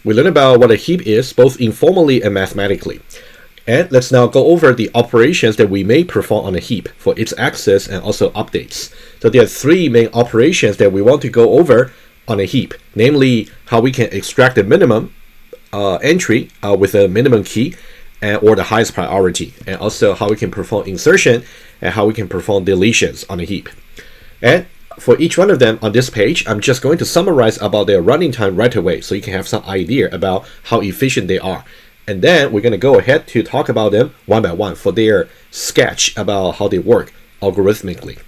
We learned about what a heap is, both informally and mathematically. And let's now go over the operations that we may perform on a heap for its access and also updates. So there are three main operations that we want to go over on a heap, namely how we can extract the minimum entry with a minimum key or the highest priority, and also how we can perform insertion and how we can perform deletions on a heap. And for each one of them on this page, I'm just going to summarize about their running time right away so you can have some idea about how efficient they are. And then we're going to go ahead to talk about them one by one for their sketch about how they work algorithmically.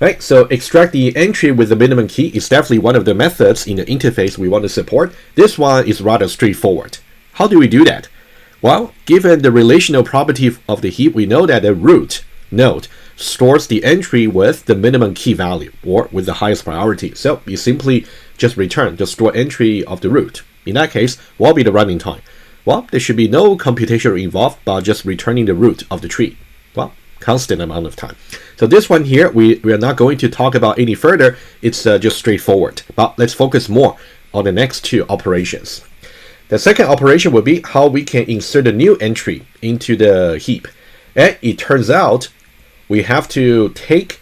Right, so extract the entry with the minimum key is definitely one of the methods in the interface we want to support. This one is rather straightforward. How do we do that? Well, given the relational property of the heap, we know that the root node stores the entry with the minimum key value or with the highest priority. So you simply just return the store entry of the root. In that case, what will be the running time? Well, there should be no computation involved but just returning the root of the tree. Well, constant amount of time. So this one here, we are not going to talk about any further. It's just straightforward. But let's focus more on the next two operations. The second operation will be how we can insert a new entry into the heap. And it turns out we have to take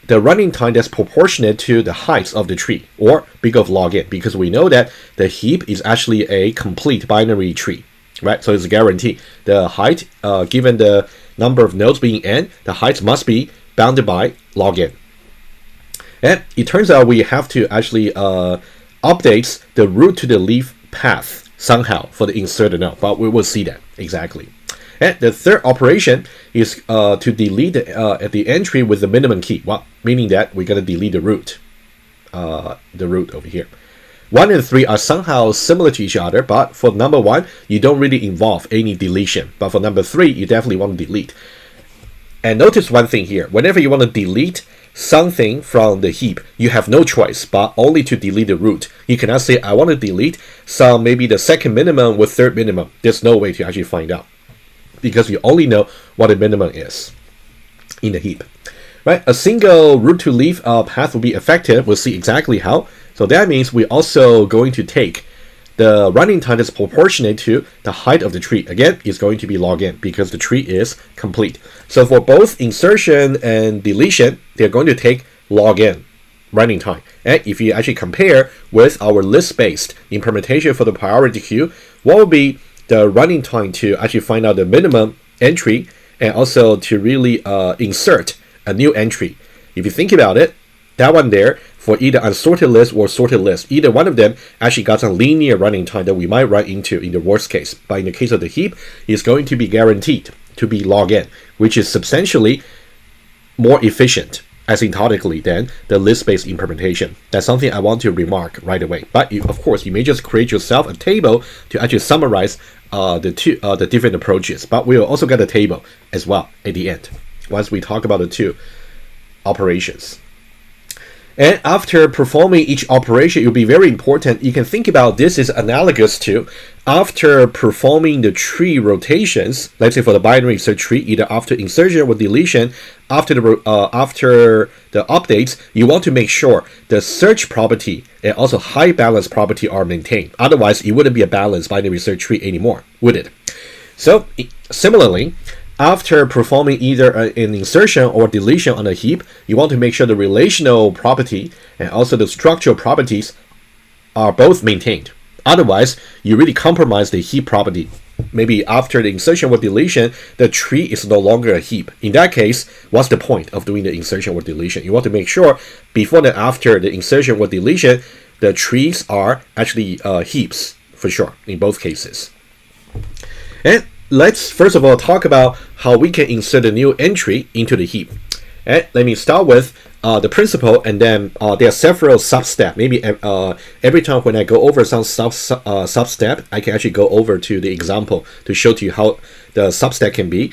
the running time that's proportionate to the height of the tree, or big of log n, because we know that the heap is actually a complete binary tree, right? So it's a guarantee. The height, given the number of nodes being n, the height must be bounded by log n. And it turns out we have to actually update the root to the leaf path somehow for the inserted node, but we will see that exactly. And the third operation is to delete the entry with the minimum key. Well, meaning that we're going to delete the root over here. 1 and 3 are somehow similar to each other, but for number 1, you don't really involve any deletion. But for number 3, you definitely want to delete. And notice one thing here. Whenever you want to delete something from the heap, you have no choice but only to delete the root. You cannot say, I want to delete some, maybe the second minimum with third minimum. There's no way to actually find out, because you only know what the minimum is in the heap. Right? A single root to leaf path will be effective. We'll see exactly how. So that means we're also going to take the running time that's proportionate to the height of the tree. Again, it's going to be log n because the tree is complete. So for both insertion and deletion, they're going to take log n running time. And if you actually compare with our list-based implementation for the priority queue, what will be the running time to actually find out the minimum entry and also to really insert a new entry? If you think about it, that one there, for either unsorted list or sorted list, either one of them actually got some linear running time that we might run into in the worst case. But in the case of the heap, it's going to be guaranteed to be log n, which is substantially more efficient asymptotically than the list-based implementation. That's something I want to remark right away. But of course, you may just create yourself a table to actually summarize the different approaches. But we'll also get a table as well at the end once we talk about the two operations. And after performing each operation, it will be very important. You can think about this is analogous to after performing the tree rotations, let's say for the binary search tree, either after insertion or deletion, after the updates, you want to make sure the search property and also high balance property are maintained. Otherwise, it wouldn't be a balanced binary search tree anymore, would it? So similarly, after performing either an insertion or deletion on a heap, you want to make sure the relational property and also the structural properties are both maintained. Otherwise, you really compromise the heap property. Maybe after the insertion or deletion, the tree is no longer a heap. In that case, what's the point of doing the insertion or deletion? You want to make sure before and after the insertion or deletion, the trees are actually heaps for sure in both cases. And let's first of all talk about how we can insert a new entry into the heap. And let me start with the principle, and then there are several sub-steps. Maybe every time when I go over some sub-step, I can actually go over to the example to show to you how the sub-step can be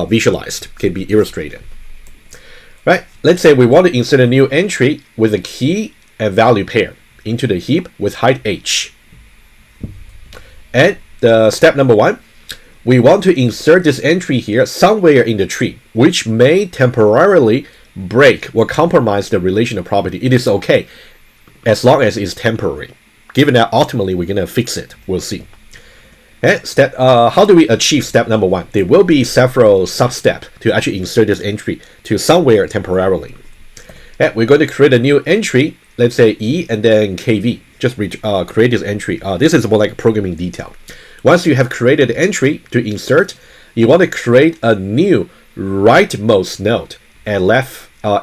visualized, can be illustrated. Right? Let's say we want to insert a new entry with a key and value pair into the heap with height h. And the step number 1, we want to insert this entry here somewhere in the tree, which may temporarily break or compromise the relational property. It is okay as long as it's temporary. given that ultimately we're gonna fix it. We'll see. And how do we achieve step number 1? There will be several sub-steps to actually insert this entry to somewhere temporarily. And we're going to create a new entry, let's say E and then KV. Just create this entry. This is more like a programming detail. Once you have created the entry to insert, you want to create a new rightmost node at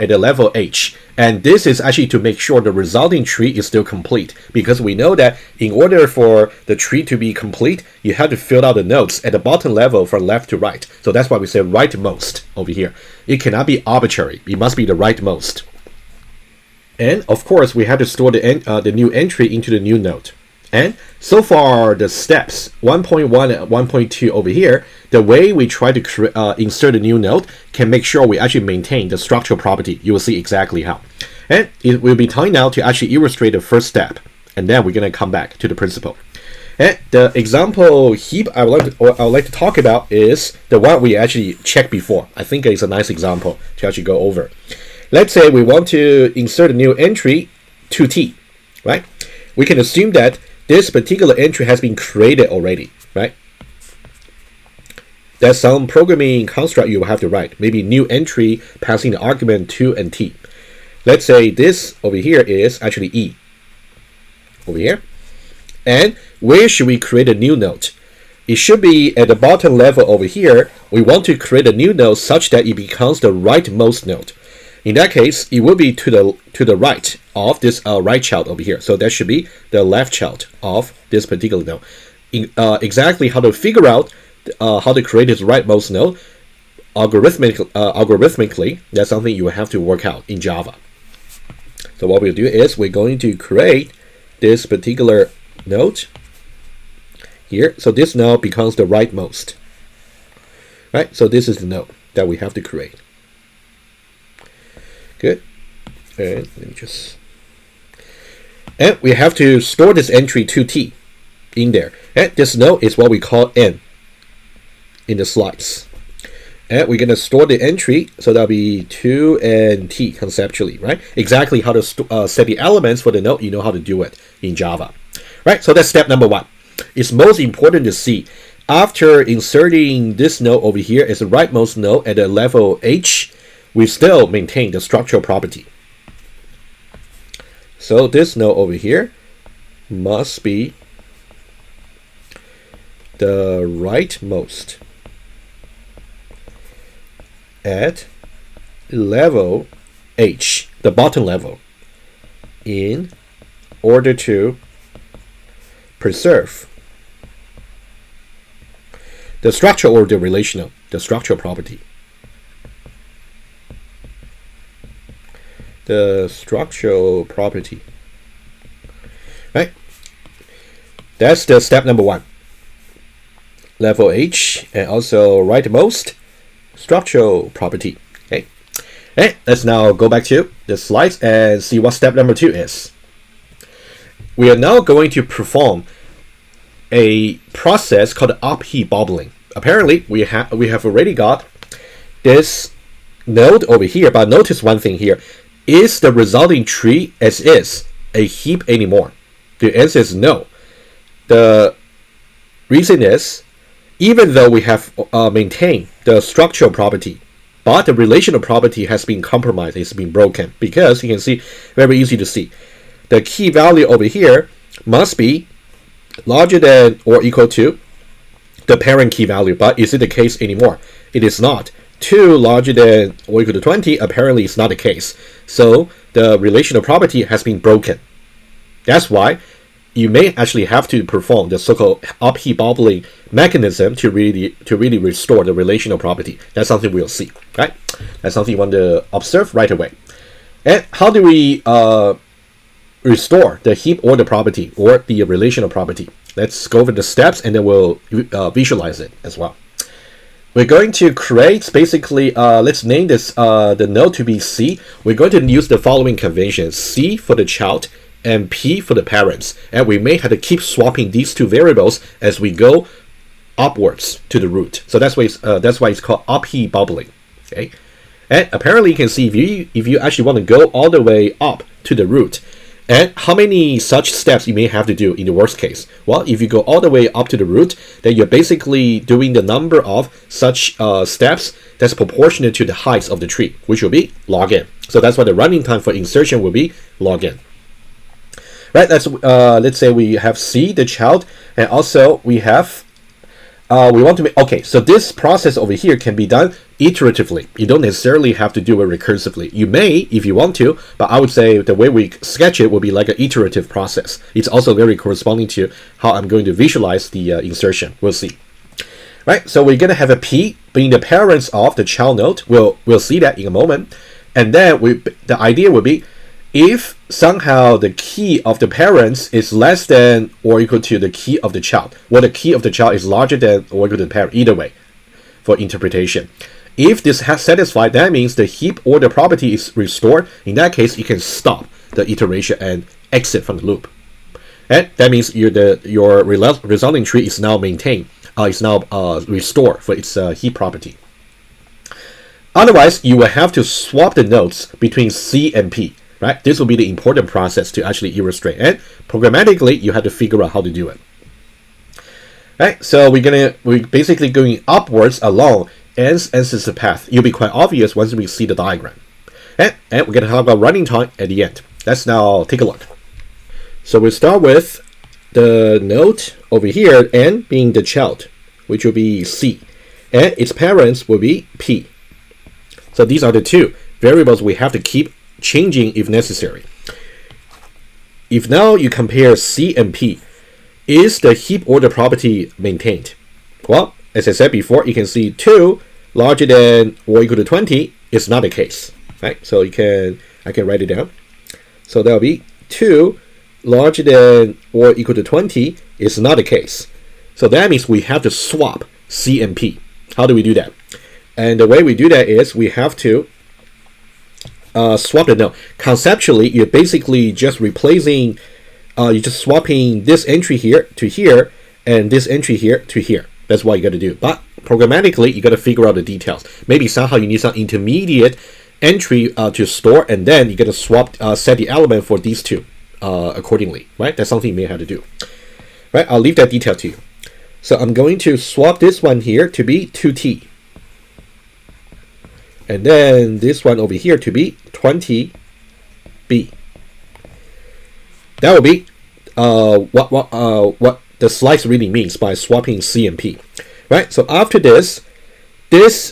the level H. And this is actually to make sure the resulting tree is still complete, because we know that in order for the tree to be complete, you have to fill out the nodes at the bottom level from left to right. So that's why we say rightmost over here. It cannot be arbitrary. It must be the rightmost. And of course, we have to store the new entry into the new node. And so far, the steps 1.1 and 1.2 over here, the way we try to insert a new node can make sure we actually maintain the structural property. You will see exactly how. And it will be time now to actually illustrate the first step. And then we're going to come back to the principle. And the example heap I would like to talk about is the one we actually checked before. I think it's a nice example to actually go over. Let's say we want to insert a new entry 2t, right? We can assume that this particular entry has been created already, right? There's some programming construct you will have to write. Maybe new entry passing the argument 2 and t. Let's say this over here is actually E over here. And where should we create a new node? It should be at the bottom level over here. We want to create a new node such that it becomes the rightmost node. In that case, it will be to the right of this right child over here. So that should be the left child of this particular node. Exactly how to figure out how to create this rightmost node algorithmically, that's something you will have to work out in Java. So what we'll do is we're going to create this particular node here. So this node becomes the rightmost. Right? So this is the node that we have to create. Good. And we have to store this entry 2t in there. And this node is what we call n in the slides. And we're going to store the entry, so that'll be 2 and t conceptually, right? Exactly how to set the elements for the node, you know how to do it in Java. Right? So that's step number 1. It's most important to see, after inserting this node over here as the rightmost node at the level H, we still maintain the structural property. So this node over here must be the rightmost at level H, the bottom level, in order to preserve the structure or the relational, the structural property. The structural property. Right? That's the step number 1. Level H and also rightmost structural property. Okay. Okay, let's now go back to the slides and see what step number 2 is. We are now going to perform a process called Up-Heap bubbling. Apparently, we have already got this node over here, but notice one thing here. Is the resulting tree as is a heap anymore? The answer is no. The reason is, even though we have maintained the structural property, but the relational property has been compromised, it's been broken, because you can see, very easy to see, the key value over here must be larger than or equal to the parent key value. But is it the case anymore? It is not. 2 larger than or equal to 20, apparently it's not the case. So the relational property has been broken. That's why you may actually have to perform the so-called Up-Heap bubbling mechanism to really restore the relational property. That's something we'll see, right? That's something you want to observe right away. And how do we restore the heap order property or the relational property? Let's go over the steps and then we'll visualize it as well. We're going to create, basically, let's name this the node to be C. We're going to use the following convention: C for the child and P for the parents. And we may have to keep swapping these two variables as we go upwards to the root. So that's why it's called Up-Heap bubbling. Okay, and apparently you can see if you actually want to go all the way up to the root, And how many such steps you may have to do in the worst case? Well, if you go all the way up to the root, then you're basically doing the number of such steps that's proportionate to the height of the tree, which will be log n. So that's why the running time for insertion will be log n. Right, let's say we have C, the child, and also we have we want to make, okay, so this process over here can be done iteratively. You don't necessarily have to do it recursively. You may, if you want to, but I would say the way we sketch it will be like an iterative process. It's also very corresponding to how I'm going to visualize the insertion. We'll see. Right, so we're going to have a P being the parents of the child node. We'll see that in a moment. And then the idea will be, if somehow the key of the parents is less than or equal to the key of the child, or the key of the child is larger than or equal to the parent, either way, for interpretation. If this has satisfied, that means the heap order property is restored. In that case, you can stop the iteration and exit from the loop. And that means your resulting tree is now maintained, is now restored for its heap property. Otherwise, you will have to swap the nodes between C and P. Right? This will be the important process to actually illustrate. And programmatically, you have to figure out how to do it. Right? So we're basically going upwards along n's ancestor path. It'll be quite obvious once we see the diagram. And we're going to talk about running time at the end. Let's now take a look. So we'll start with the node over here, n being the child, which will be C. And its parents will be P. So these are the two variables we have to keep changing if necessary. If now you compare C and P, is the heap order property maintained? Well, as I said before, you can see 2 larger than or equal to 20 is not the case. Right? So I can write it down. So that'll be 2 larger than or equal to 20 is not the case. So that means we have to swap C and P. How do we do that? And the way we do that is we have to swap the node. Conceptually, you're basically just replacing, you're just swapping this entry here to here and this entry here to here. That's what you got to do. But programmatically, you got to figure out the details. Maybe somehow you need some intermediate entry to store, and then you got to swap, set the element for these two accordingly. Right? That's something you may have to do. Right? I'll leave that detail to you. So I'm going to swap this one here to be 2t. And then this one over here to be 20b. That will be what the slice really means by swapping C and P. Right? So after this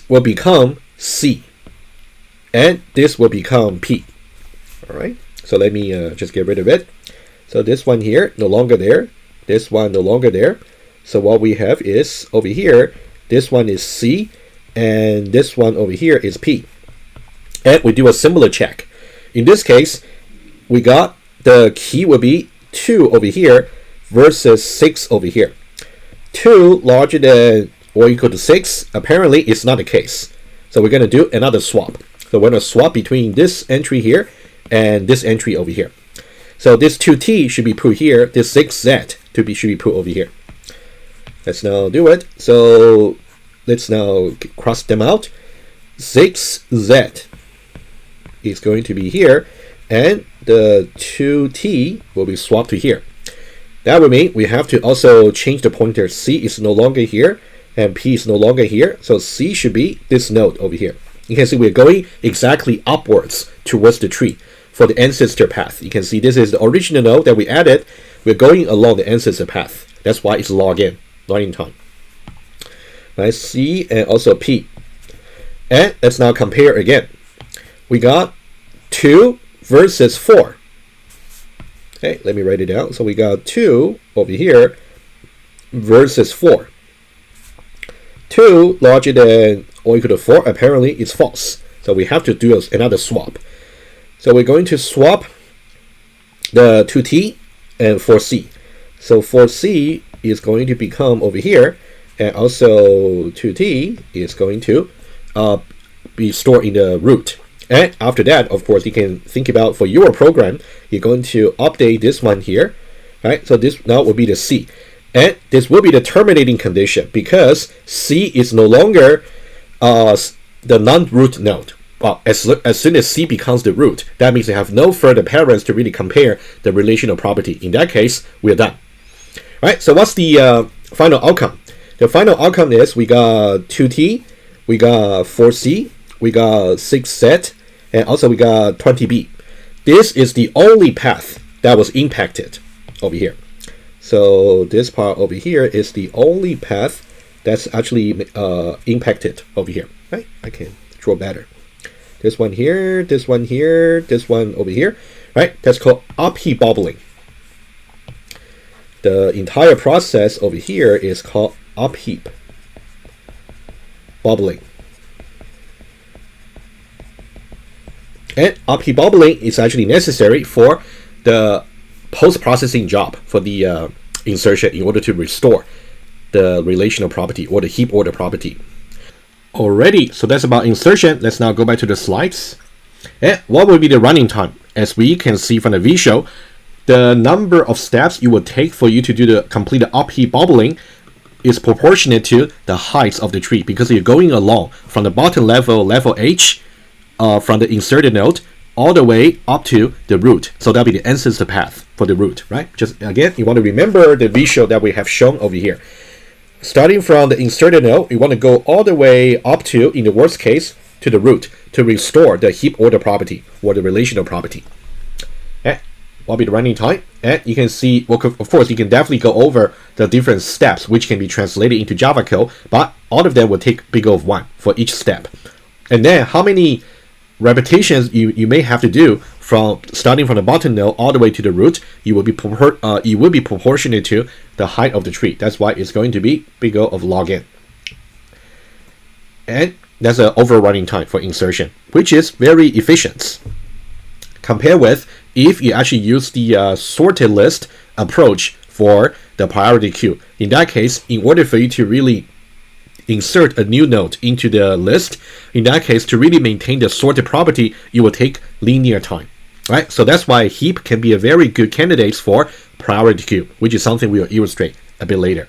will become C. And this will become P. Alright? So let me just get rid of it. So this one here, no longer there. This one, no longer there. So what we have is, over here, this one is C. And this one over here is P. And we do a similar check. In this case, we got the key will be 2 over here versus 6 over here. 2 larger than or equal to 6, apparently it's not the case. So we're going to do another swap. So we're going to swap between this entry here and this entry over here. So this 2t should be put here. This 6z should be put over here. Let's now do it. So let's now cross them out. 6z is going to be here, and the 2t will be swapped to here. That would mean we have to also change the pointer. C is no longer here, and P is no longer here. So C should be this node over here. You can see we're going exactly upwards towards the tree for the ancestor path. You can see this is the original node that we added. We're going along the ancestor path. That's why it's log n, running time. Right, C and also P. And let's now compare again. We got 2 versus 4. Okay, let me write it down. So we got 2 over here versus 4. 2 larger than or equal to 4, apparently it's false. So we have to do another swap. So we're going to swap the 2t and 4c. So 4c is going to become over here, and also 2t is going to be stored in the root. And after that, of course, you can think about for your program, you're going to update this one here, right? So this now will be the C. And this will be the terminating condition because C is no longer the non-root node. well, as soon as C becomes the root, that means they have no further parents to really compare the relational property. In that case, we're done. All right, so what's the final outcome? The final outcome is we got 2t, we got 4c, we got 6z, and also we got 20b. This is the only path that was impacted over here. So this part over here is the only path that's actually impacted over here. Right? I can draw better. This one here, this one here, this one over here. Right? That's called Up-Heap bobbling. The entire process over here is called Up-Heap bobbling. And Up-Heap bobbling is actually necessary for the post-processing job for the insertion in order to restore the relational property or the heap order property. Alrighty, so that's about insertion. Let's now go back to the slides. And what will be the running time? As we can see from the visual, the number of steps you will take for you to do the complete Up-Heap bobbling is proportionate to the height of the tree, because you're going along from the bottom level H, from the inserted node all the way up to the root. So that'll be the ancestor path for the root, right? Just again, you want to remember the visual that we have shown over here. Starting from the inserted node, you want to go all the way up to, in the worst case, to the root to restore the heap order property or the relational property. And what will be the running time? And you can see, well, of course, you can definitely go over the different steps which can be translated into Java code, but all of them will take big O of 1 for each step. And then how many repetitions you may have to do from starting from the bottom node all the way to the root, it will be proportionate to the height of the tree. That's why it's going to be big O of log n. And that's an overrunning time for insertion, which is very efficient. Compared with if you actually use the sorted list approach for the priority queue. In that case, in order for you to really insert a new node into the list, in that case, to really maintain the sorted property, it will take linear time, right? So that's why heap can be a very good candidate for priority queue, which is something we will illustrate a bit later.